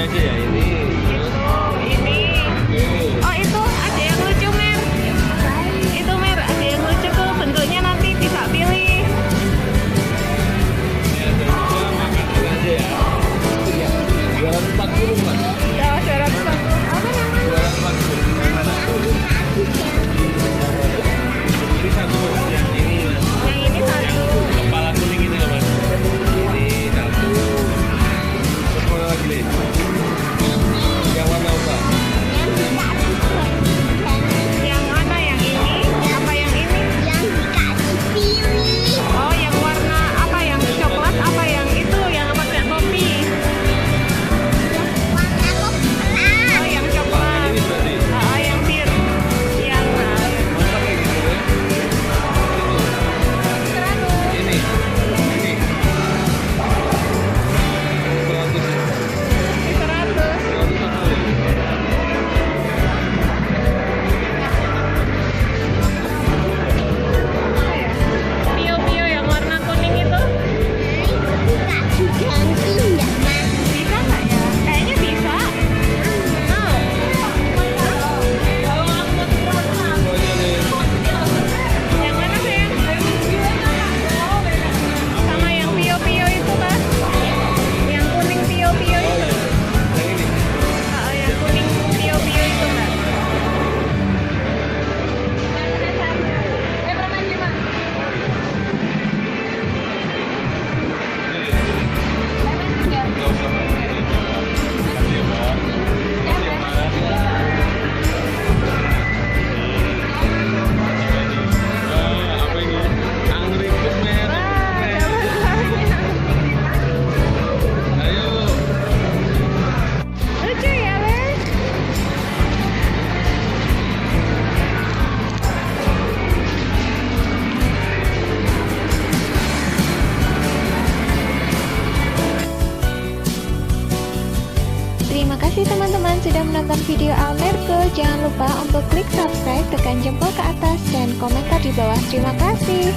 aja ya ini. Ini. Oh itu ada yang lucu Mer. Itu Mer ada yang lucu tuh bentuknya nanti bisa pilih. Ya coba makan aja ya. Iya. 240 Mas. Ya 200. Apa namanya? 240. Ini satu Mas, yang ini Mas. Yang ini satu. Kepala kuning ini loh Mas. Ini satu. Terus mana lagi nih? Yang warna apa? Yang mana? Yang ini? Apa yang ini? Oh yang warna apa? Yang coklat apa yang itu? Yang pakai topi? Oh yang coklat. Ini berarti. Oh yang biru. Yang Masa kayak gitu ya? Ini. Ini. 100. 100. 100 satu ya? Pio-pio yang warna kuning itu bisa nggak ya? Kayaknya bisa. Mau? Pokoknya nih. Yang mana sayang? Sama yang pio-pio itu kan? Yang kuning pio-pio Oh itu. iya. Yang ini. Yang kuning pio-pio itu kan? Nggak usah Mas. Makasih ya Mbak. Makasih ya Mas. Apa ini? Anggrek merah. Ayo. Lucu ya, Les? Terima kasih teman-teman sudah menonton video Almerco. Jangan lupa untuk klik subscribe, tekan jempol ke atas, dan komentar di bawah. Terima kasih.